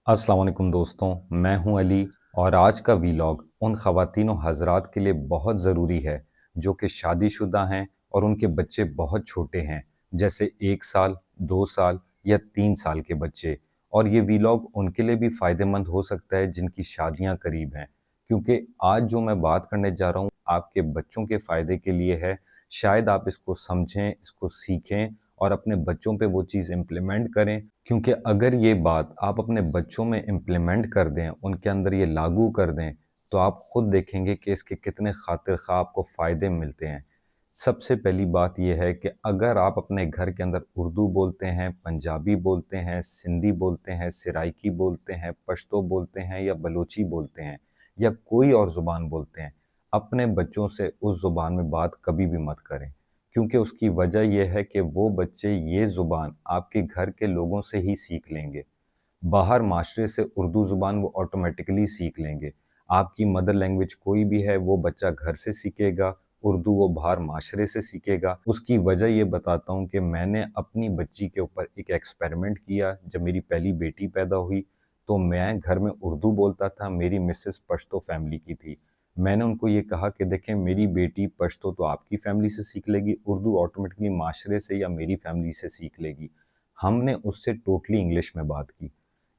अस्सलाम वालेकुम दोस्तों, मैं हूं अली और आज का वीलॉग उन ख़वातीन व हज़रात के लिए बहुत ज़रूरी है जो कि शादीशुदा हैं और उनके बच्चे बहुत छोटे हैं, जैसे 1 साल, 2 साल या 3 साल के बच्चे। और ये वीलॉग उनके लिए भी फ़ायदेमंद हो सकता है जिनकी शादियां करीब हैं, क्योंकि आज जो मैं बात करने जा रहा हूँ आपके बच्चों के फ़ायदे के लिए है। शायद आप इसको समझें, इसको सीखें और अपने बच्चों पे वो चीज़ इम्प्लीमेंट करें, क्योंकि अगर ये बात आप अपने बच्चों में इम्प्लीमेंट कर दें, उनके अंदर ये लागू कर दें, तो आप खुद देखेंगे कि इसके कितने खातिर ख़्वाह आपको फ़ायदे मिलते हैं। सबसे पहली बात ये है कि अगर आप अपने घर के अंदर उर्दू बोलते हैं, पंजाबी बोलते हैं, सिंधी बोलते हैं, सराइकी बोलते हैं, पश्तो बोलते हैं या बलोची बोलते हैं या कोई और ज़ुबान बोलते हैं, अपने बच्चों से उस ज़ुबान में बात कभी भी मत करें। क्योंकि उसकी वजह यह है कि वो बच्चे ये ज़ुबान आपके घर के लोगों से ही सीख लेंगे। बाहर माशरे से उर्दू ज़ुबान वो ऑटोमेटिकली सीख लेंगे। आपकी मदर लैंग्वेज कोई भी है वो बच्चा घर से सीखेगा, उर्दू वो बाहर माशरे से सीखेगा। उसकी वजह ये बताता हूँ कि मैंने अपनी बच्ची के ऊपर एक एक्सपेरिमेंट किया। जब मेरी पहली बेटी पैदा हुई तो मैं घर में उर्दू बोलता था, मेरी मिसेस पश्तो फैमिली की थी। मैंने उनको ये कहा कि देखें, मेरी बेटी पश्तो तो आपकी फैमिली से सीख लेगी, उर्दू ऑटोमेटिकली माशरे से या मेरी फैमिली से सीख लेगी। हमने उससे टोटली इंग्लिश में बात की।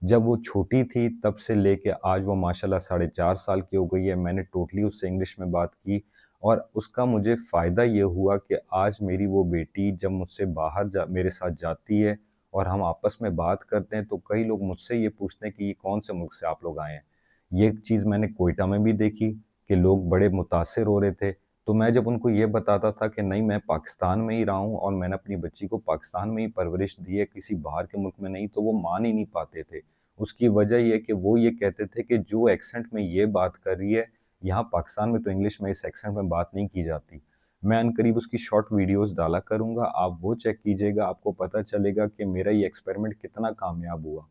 जब वो छोटी थी तब से लेके आज वो माशाल्लाह 4.5 साल की हो गई है, मैंने टोटली उससे इंग्लिश में बात की और उसका मुझे फ़ायदा ये हुआ कि आज मेरी वो बेटी जब मुझसे बाहर मेरे साथ जाती है और हम आपस में बात करते हैं, तो कई लोग मुझसे ये पूछते हैं कि ये कौन से मुल्क से आप लोग आए हैं। ये चीज़ मैंने कोयटा में भी देखी कि लोग बड़े मुतासिर हो रहे थे। तो मैं जब उनको ये बताता था कि नहीं, मैं पाकिस्तान में ही रहा हूँ और मैंने अपनी बच्ची को पाकिस्तान में ही परवरिश दी है, किसी बाहर के मुल्क में नहीं, तो वो मान ही नहीं पाते थे। उसकी वजह ये है कि वो ये कहते थे कि जो एक्सेंट में ये बात कर रही है, यहाँ पाकिस्तान में तो इंग्लिश में इस एक्सेंट में बात नहीं की जाती। मैं अनकरीब उसकी शॉर्ट वीडियोज़ डाला करूँगा, आप वो चेक कीजिएगा, आपको पता चलेगा कि मेरा ये एक्सपेरिमेंट कितना कामयाब हुआ।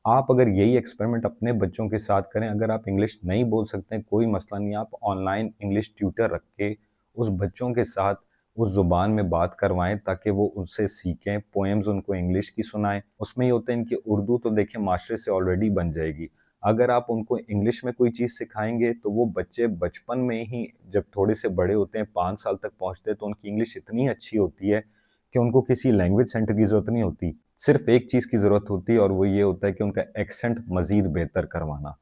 आप अगर यही एक्सपेरिमेंट अपने बच्चों के साथ करें, अगर आप इंग्लिश नहीं बोल सकते हैं, कोई मसला नहीं है, आप ऑनलाइन इंग्लिश ट्यूटर रख के उस बच्चों के साथ उस ज़ुबान में बात करवाएँ ताकि वो उससे सीखें, पोएम्स उनको इंग्लिश की सुनाएँ। उसमें ये होता है, इनकी उर्दू तो देखिए माशरे से ऑलरेडी बन जाएगी। अगर आप उनको इंग्लिश में कोई चीज़ सिखाएँगे तो वो बच्चे बचपन में ही जब थोड़े से बड़े होते हैं, 5 साल तक पहुँचते हैं, तो उनकी इंग्लिश इतनी अच्छी होती है कि उनको किसी लैंग्वेज सेंटर की ज़रूरत नहीं होती। सिर्फ़ एक चीज़ की ज़रूरत होती है और वो ये होता है कि उनका एक्सेंट मज़ीद बेहतर करवाना।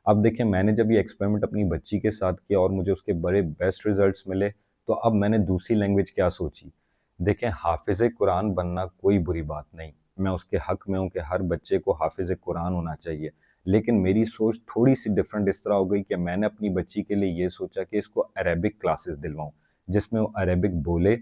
अब देखिए, मैंने जब ये एक्सपेरिमेंट अपनी बच्ची के साथ किया और मुझे उसके बड़े बेस्ट रिज़ल्ट्स मिले, तो अब मैंने दूसरी लैंग्वेज क्या सोची। देखें, हाफ़िज़ कुरान बनना कोई बुरी बात नहीं। मैं उसके हक़ में हूँ कि हर बच्चे को हाफ़िज़ कुरान होना चाहिए। लेकिन मेरी सोच थोड़ी-सी डिफ़रेंट इस तरह हो गई कि मैंने अपनी बच्ची के लिए ये सोचा कि इसको अरेबिक क्लासेस दिलवाऊँ, जिसमें वो अरेबिक बोले,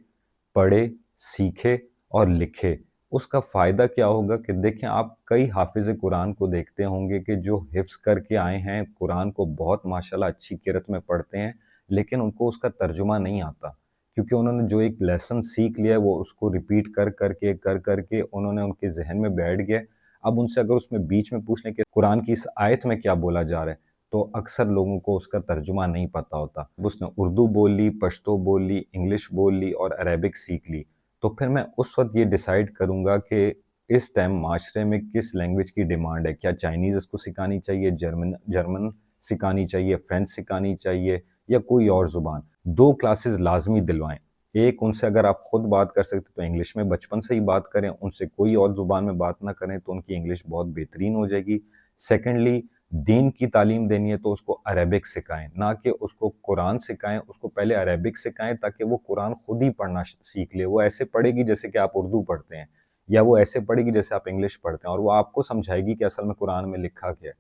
पढ़े, सीखे और लिखे। उसका फ़ायदा क्या होगा कि देखें, आप कई हाफ़िज़ कुरान को देखते होंगे कि जो हिफ़्ज़ करके आए हैं, कुरान को बहुत माशाल्लाह अच्छी क़िरत में पढ़ते हैं, लेकिन उनको उसका तर्जुमा नहीं आता। क्योंकि उन्होंने जो एक लेसन सीख लिया है, वो उसको रिपीट कर के उन्होंने उनके ज़हन में बैठ गया। अब उनसे अगर उसमें बीच में पूछ लें कि कुरान की इस आयत में क्या बोला जा रहा है, तो अक्सर लोगों को उसका तर्जुमा नहीं पता होता। अब उसने उर्दू बोल ली, पश्तो बोल ली, इंग्लिश बोल ली और अरेबिक सीख ली। तो फिर मैं उस वक़्त ये डिसाइड करूँगा कि इस टाइम माशरे में किस लैंग्वेज की डिमांड है। क्या चाइनीज़ इसको सिखानी चाहिए, जर्मन जर्मन सिखानी चाहिए, फ्रेंच सिखानी चाहिए या कोई और ज़ुबान। 2 क्लासेस लाज़मी दिलवाएँ। एक, उनसे अगर आप खुद बात कर सकते तो इंग्लिश में बचपन से ही बात करें, उनसे कोई और ज़ुबान में बात ना करें तो उनकी इंग्लिश बहुत बेहतरीन हो जाएगी। सेकंडली, दीन की तालीम देनी है तो उसको अरेबिक सिखाएँ, ना कि उसको कुरान सिखाएँ, उसको पहले अरेबिक सिखाएँ ताकि वो कुरान खुद ही पढ़ना सीख ले। वो ऐसे पढ़ेगी जैसे कि आप उर्दू पढ़ते हैं, या वो ऐसे पढ़ेगी जैसे आप इंग्लिश पढ़ते हैं, और वो आपको समझाएगी कि असल में कुरान में लिखा क्या है।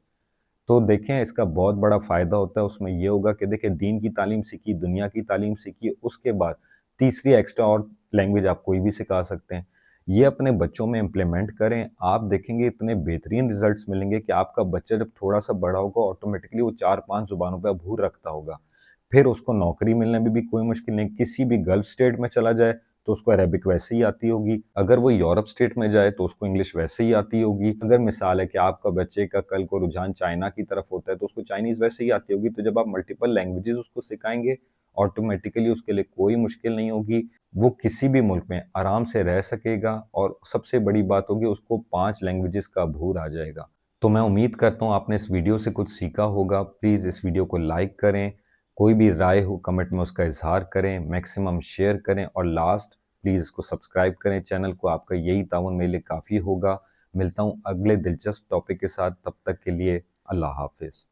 तो देखें, इसका बहुत बड़ा फ़ायदा होता है। उसमें ये होगा कि देखिए, दीन की तालीम सीखी, दुनिया की तालीम सीखी, उसके बाद तीसरी एक्स्ट्रा और लैंग्वेज आप कोई भी सिखा सकते हैं। ये अपने बच्चों में इम्प्लीमेंट करें, आप देखेंगे इतने बेहतरीन रिज़ल्ट्स मिलेंगे कि आपका बच्चा जब थोड़ा-सा बड़ा होगा, ऑटोमेटिकली वो 4-5 ज़ुबानों पे अबूर रखता होगा। फिर उसको नौकरी मिलने में भी कोई मुश्किल नहीं, किसी भी गल्फ़ स्टेट में चला जाए तो उसको अरेबिक वैसे ही आती होगी। अगर वो यूरोप स्टेट में जाए तो उसको इंग्लिश वैसे ही आती होगी। अगर मिसाल है कि आपका बच्चे का कल को रुझान चाइना की तरफ होता है तो उसको चाइनीज़ वैसे ही आती होगी। तो जब आप मल्टीपल लैंग्वेजेज़ उसको सिखाएँगे, ऑटोमेटिकली उसके लिए कोई मुश्किल नहीं होगी। वो किसी भी मुल्क में आराम से रह सकेगा और सबसे बड़ी बात होगी, उसको 5 लैंग्वेजेज़ का अबूर आ जाएगा। تو میں امید کرتا ہوں آپ نے اس ویڈیو سے کچھ سیکھا ہوگا. پلیز اس ویڈیو کو لائک کریں، کوئی بھی رائے ہو کمنٹ میں اس کا اظہار کریں، میکسیمم شیئر کریں، اور لاسٹ پلیز اس کو سبسکرائب کریں چینل کو. آپ کا یہی تعاون میرے لیے کافی ہوگا. ملتا ہوں اگلے دلچسپ ٹاپک کے ساتھ، تب تک کے لیے اللہ حافظ.